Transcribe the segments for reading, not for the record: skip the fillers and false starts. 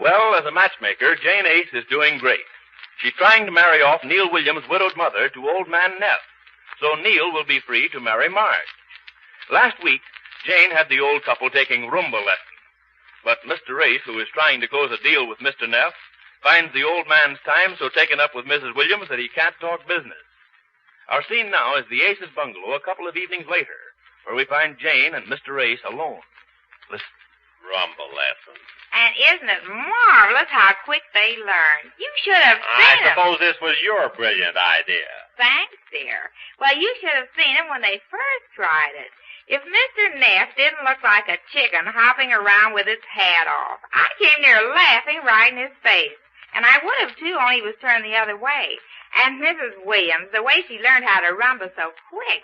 Well, as a matchmaker, Jane Ace is doing great. She's trying to marry off Neal Williams' widowed mother to old man Neff, so Neal will be free to marry Marge. Last week, Jane had the old couple taking Roomba lessons. But Mr. Ace, who is trying to close a deal with Mr. Neff, finds the old man's time so taken up with Mrs. Williams that he can't talk business. Our scene now is the Ace's bungalow a couple of evenings later, where we find Jane and Mr. Ace alone. Listen. Rumba lessons. And isn't it marvelous how quick they learn? You should have seen I suppose this was your brilliant idea. Thanks, dear. Well, you should have seen them when they first tried it. If Mr. Neff didn't look like a chicken hopping around with his hat off, I came near laughing right in his face. And I would have, too, only he was turned the other way. And Mrs. Williams, the way she learned how to rumba so quick.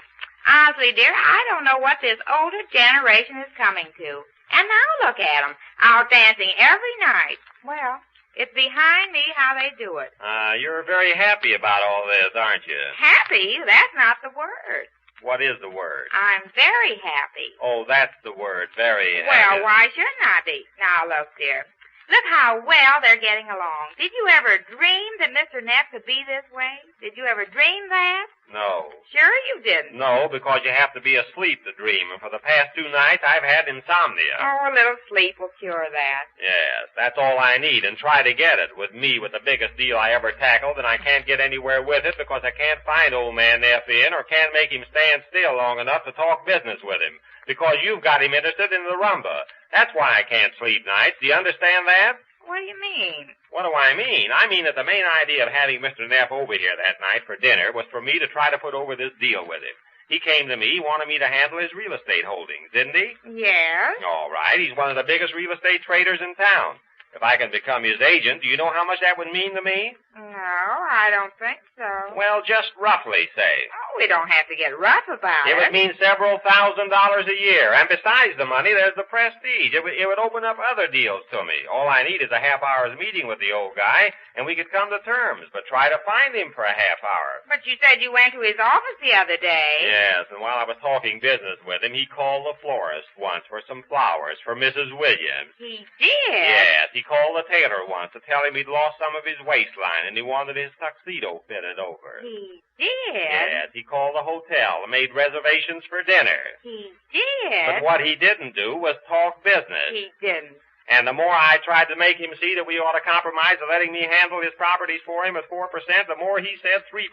Honestly, dear, I don't know what this older generation is coming to. And now look at 'em, out dancing every night. Well, it's behind me how they do it. You're very happy about all this, aren't you? Happy? That's not the word. What is the word? I'm very happy. Oh, that's the word, very happy. Well, why shouldn't I be? Now, look, dear. Look how well they're getting along. Did you ever dream that Mr. Neff could be this way? Did you ever dream that? No. Sure you didn't. No, because you have to be asleep to dream, and for the past 2 nights I've had insomnia. Oh, a little sleep will cure that. Yes, that's all I need, and try to get it. With me, with the biggest deal I ever tackled, and I can't get anywhere with it because I can't find old man Neff in or can't make him stand still long enough to talk business with him. Because you've got him interested in the rumba. That's why I can't sleep nights. Do you understand that? What do you mean? What do I mean? I mean that the main idea of having Mr. Neff over here that night for dinner was for me to try to put over this deal with him. He came to me, wanted me to handle his real estate holdings, didn't he? Yes. All right. He's one of the biggest real estate traders in town. If I can become his agent, do you know how much that would mean to me? No, I don't think so. Well, just roughly, say. Oh, we don't have to get rough about It would mean several $1,000s a year. And besides the money, there's the prestige. It would open up other deals to me. All I need is a half-hour's meeting with the old guy, and we could come to terms. But try to find him for a half hour. But you said you went to his office the other day. Yes, and while I was talking business with him, he called the florist once for some flowers for Mrs. Williams. He did? Yes, he called the tailor once to tell him he'd lost some of his waistline and he wanted his tuxedo fitted over. He did? Yes, he called the hotel and made reservations for dinner. He did? But what he didn't do was talk business. He didn't. And the more I tried to make him see that we ought to compromise to letting me handle his properties for him at 4%, the more he said 3%.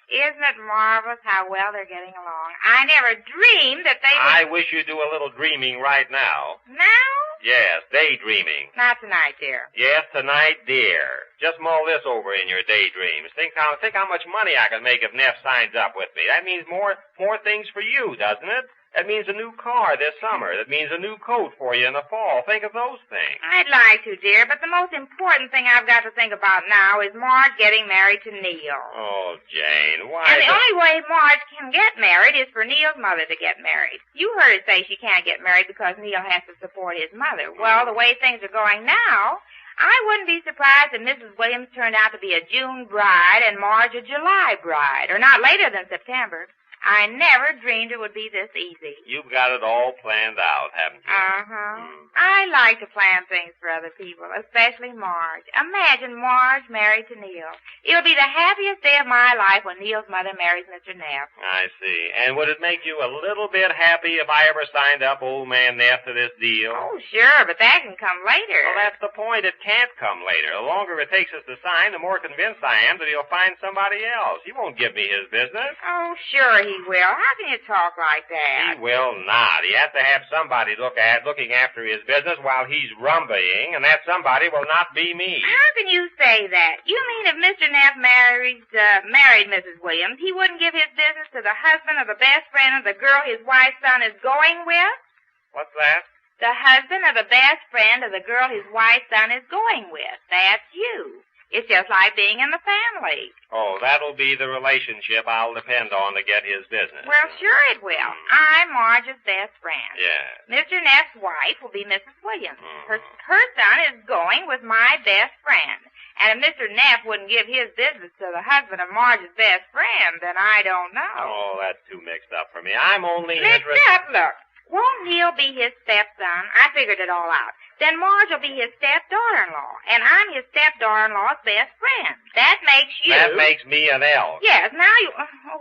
Isn't it marvelous how well they're getting along? I never dreamed that they would... I wish you'd do a little dreaming right now. Now? Yes, daydreaming. Not tonight, dear. Yes, tonight, dear. Just mull this over in your daydreams. Think how much money I could make if Neff signs up with me. That means more things for you, doesn't it? That means a new car this summer. That means a new coat for you in the fall. Think of those things. I'd like to, dear, but the most important thing I've got to think about now is Marge getting married to Neal. Oh, Jane, why... And the only way Marge can get married is for Neal's mother to get married. You heard her say she can't get married because Neal has to support his mother. Well, the way things are going now, I wouldn't be surprised if Mrs. Williams turned out to be a June bride and Marge a July bride, or not later than September. I never dreamed it would be this easy. You've got it all planned out, haven't you? Uh-huh. I like to plan things for other people, especially Marge. Imagine Marge married to Neal. It'll be the happiest day of my life when Neal's mother marries Mr. Neff. I see. And would it make you a little bit happy if I ever signed up old man Neff to this deal? Oh, sure, but that can come later. Well, that's the point. It can't come later. The longer it takes us to sign, the more convinced I am that he'll find somebody else. He won't give me his business. Oh, sure he will. How can you talk like that? He will not. He has to have somebody looking after his business while he's rumbaying, and that somebody will not be me. How can you say that? You mean if Mr. Neff married Mrs. Williams, he wouldn't give his business to the husband of the best friend of the girl his wife's son is going with? What's that? The husband of the best friend of the girl his wife's son is going with. That's you. It's just like being in the family. Oh, that'll be the relationship I'll depend on to get his business. Well, sure it will. I'm Marge's best friend. Yeah. Mr. Neff's wife will be Mrs. Williams. Her son is going with my best friend. And if Mr. Neff wouldn't give his business to the husband of Marge's best friend, then I don't know. Oh, that's too mixed up for me. I'm only Mixed up? Look. Won't Neal be his stepson? I figured it all out. then Marge will be his stepdaughter-in-law, and I'm his stepdaughter-in-law's best friend. That makes you... That makes me an elf. Yes, now you...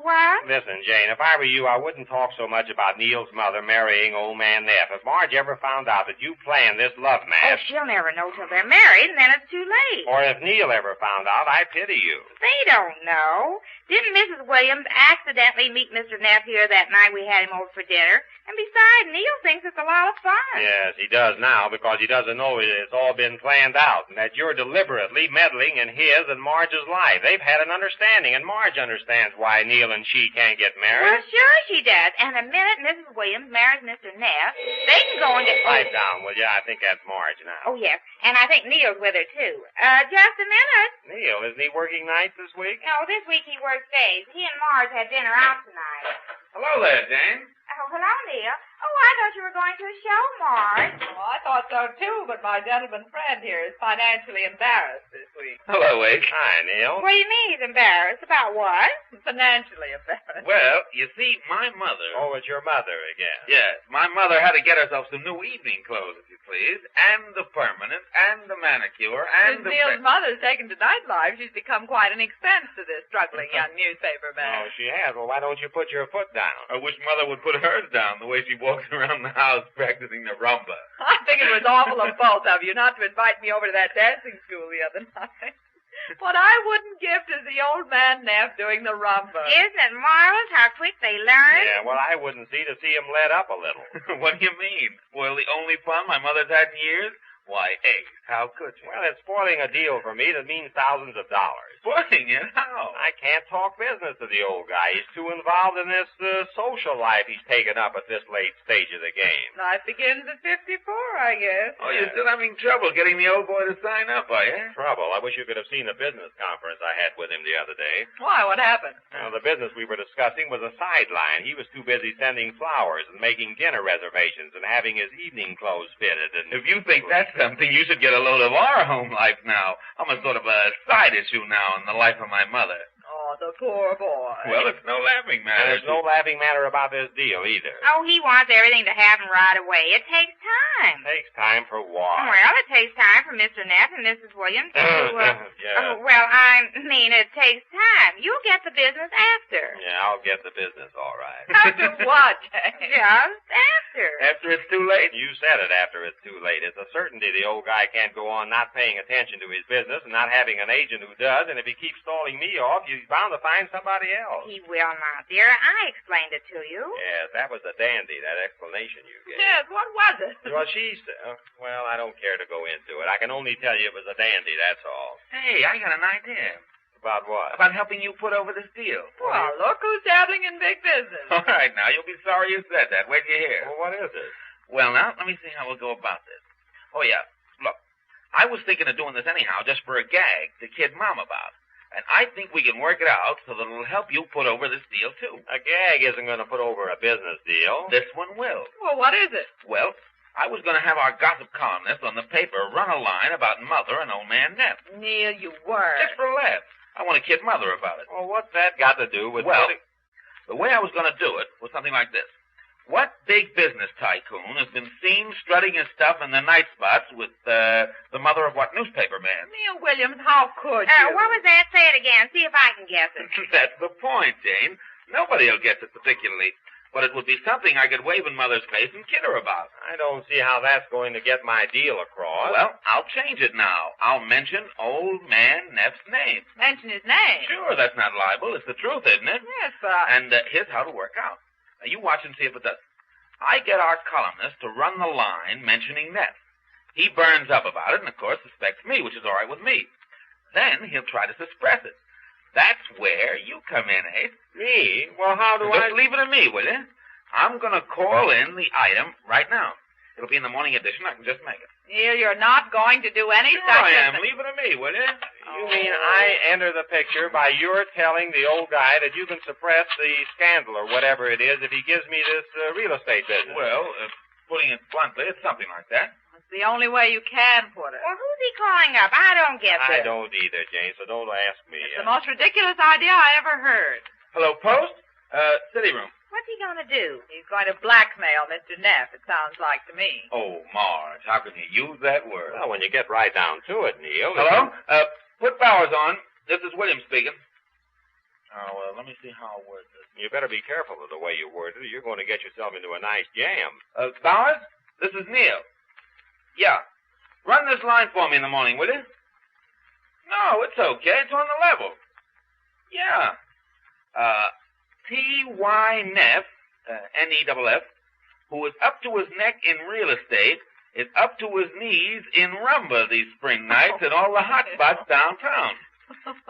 what? Listen, Jane, if I were you, I wouldn't talk so much about Neal's mother marrying old man Neff. If Marge ever found out that you planned this love Oh, match... she'll never know till they're married, and then it's too late. Or if Neal ever found out, I pity you. They don't know. Didn't Mrs. Williams accidentally meet Mr. Neff here that night we had him over for dinner? And besides, Neal thinks it's a lot of fun. Yes, he does now, because he doesn't know it's all been planned out, and that you're deliberately meddling in his and Marge's life. They've had an understanding, and Marge understands why Neal and she can't get married. Well, sure she does. And the minute Mrs. Williams marries Mr. Neff, they can go and get... Pipe down, will you? I think that's Marge now. Oh, yes. And I think Neal's with her, too. Just a minute. Neal, isn't he working nights this week? No, this week he works days. He and Marge had dinner out tonight. Hello there, Jane. Oh, hello, Neal. Oh, I thought you were going to a show, Marge. Oh, I thought so, too, but my gentleman friend here is financially embarrassed this week. Hello, Wake. Hi, Neal. What do you mean he's embarrassed? About what? Financially embarrassed. Well, you see, my mother... Oh, it's your mother again. Yes, my mother had to get herself some new evening clothes, if you please, and the permanent, and the manicure, and Since the... Neal's mother's taken to nightlife, she's become quite an expense to this struggling young newspaper Oh, man. she has. Well, why don't you put your foot down? I wish Mother would put hers down the way she walks around the house practicing the rumba. I think it was awful of both of you not to invite me over to that dancing school the other night. What I wouldn't give to see old man Neff doing the rumba. Isn't it marvelous how quick they learn? Yeah, well, I wouldn't see to see him let up a little. What do you mean? Spoil the only fun my mother's had in years? Why, Ace, how could you? Well, it's spoiling a deal for me that means thousands of dollars. Spoiling it? How? I can't talk business to the old guy. He's too involved in this social life he's taken up at this late stage of the game. Life begins at 54, I guess. Oh, you're still having trouble getting the old boy to sign up, are you? Trouble. I wish you could have seen the business conference I had with him the other day. Why, what happened? Well, the business we were discussing was a sideline. He was too busy sending flowers and making dinner reservations and having his evening clothes fitted. And If you think that's something, you should get a load of our home life now. I'm a sort of a side issue now in the life of my mother. Oh, the poor boy. Well, it's no laughing And matter. there's no laughing matter about this deal either. Oh, he wants everything to happen right away. It takes time. Takes time for what? Well, it takes time for Mr. Neff and Mrs. Williams to... Yeah. well, I mean, it takes time. You'll get the business after. Yeah, I'll get the business all right. After what, Jane? Just after. After it's too late? You said it after it's too late. It's a certainty the old guy can't go on not paying attention to his business and not having an agent who does, and if he keeps stalling me off, he's bound to find somebody else. He will not, dear. I explained it to you. Yes, that was a dandy, that explanation you gave. Yes, what was it? Well, well, I don't care to go into it. I can only tell you it was a dandy, that's all. Hey, I got an idea. About what? About helping you put over this deal. Well, look who's dabbling in big business. All right, now, you'll be sorry you said that. Wait till you hear. Well, what is it? Well, now, let me see how we'll go about this. Oh, yeah. Look, I was thinking of doing this anyhow, just for a gag to kid Mom about. And I think we can work it out so that it'll help you put over this deal, too. A gag isn't going to put over a business deal. This one will. Well, what is it? Well, I was going to have our gossip columnist on the paper run a line about Mother and old man Neff. Neal, you were. Just for a laugh. I want to kid Mother about it. Well, what's that got to do with... Well, the way I was going to do it was something like this. What big business tycoon has been seen strutting his stuff in the night spots with the mother of what newspaper man? Neal Williams, how could you? What was that? Say it again. See if I can guess it. That's the point, Jane. Nobody will guess it particularly. But it would be something I could wave in Mother's face and kid her about. I don't see how that's going to get my deal across. Well, I'll change it now. I'll mention old man Neff's name. Mention his name. Sure, that's not libel. It's the truth, isn't it? Yes, but... And here's how to work out. Now, you watch and see if it does. I get our columnist to run the line mentioning Neff. He burns up about it and, of course, suspects me, which is all right with me. Then he'll try to suppress it. That's where you come in, Ace. Me? Well, how do Just leave it to me, will you? I'm going to call in the item right now. It'll be in the morning edition. I can just make it. Neal, you're not going to do any Sure such I a am. Leave it to me, will you? You mean I enter the picture by your telling the old guy that you can suppress the scandal or whatever it is if he gives me this real estate business? Well, putting it bluntly, it's something like that. It's the only way you can put it. Well, who's he calling up? I don't get I this. don't either, Jane, so don't ask me. It's the most ridiculous idea I ever heard. Hello, Post? City room. What's he gonna do? He's going to blackmail Mr. Neff, it sounds like to me. Oh, Marge, how can you use that word? Well, when you get right down to it, Neal. Hello? Put Bowers on. This is William speaking. Oh, well, let me see how I word this. You better be careful with the way you word it, or you're going to get yourself into a nice jam. Bowers, this is Neal. Yeah. Run this line for me in the morning, will you? No, it's okay. It's on the level. Yeah. T.Y. Neff, N-E-F-F, who is up to his neck in real estate, is up to his knees in rumba these spring nights at all the hot spots downtown.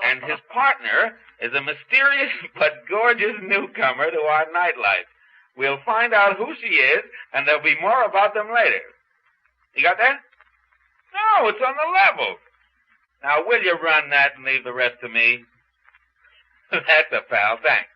And his partner is a mysterious but gorgeous newcomer to our nightlife. We'll find out who she is, and there'll be more about them later. You got that? No, it's on the level. Now, will you run that and leave the rest to me? That's a pal. Thanks.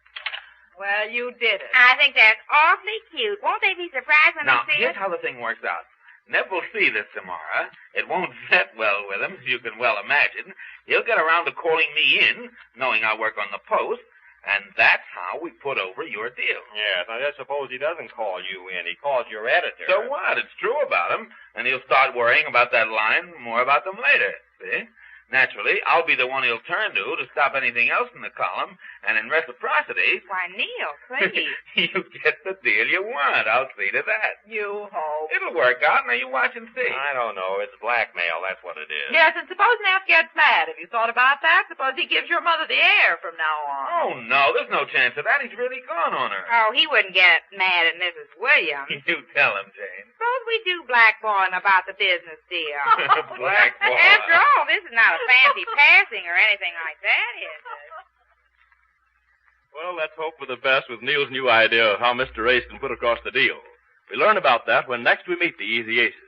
Well, you did it. I think that's awfully cute. Won't they be surprised when Now, they see here's it? how the thing works out. Neff will see this tomorrow. It won't set well with him, as you can well imagine. He'll get around to calling me in, knowing I work on the post, and that's how we put over your deal. Yes, now just suppose he doesn't call you in. He calls your editor. So what? It's true about him, and he'll start worrying about that line, more about them later. See? Naturally, I'll be the one he'll turn to stop anything else in the column, and in reciprocity... Why, Neal, please. You get the deal you want. I'll see to that. You hope. It'll work out. Now you watch and see. I don't know. It's blackmail. That's what it is. Yes, and suppose Neff gets mad. Have you thought about that? Suppose he gives your mother the air from now on. Oh, no. There's no chance of that. He's really gone on her. Oh, he wouldn't get mad at Mrs. Williams. You tell him, Jane. Suppose we do blackballing about the business deal. Blackball. After all, this is not a fancy passing or anything like that, is it? Well, let's hope for the best with Neal's new idea of how Mr. Ace can put across the deal. We learn about that when next we meet the Easy Aces.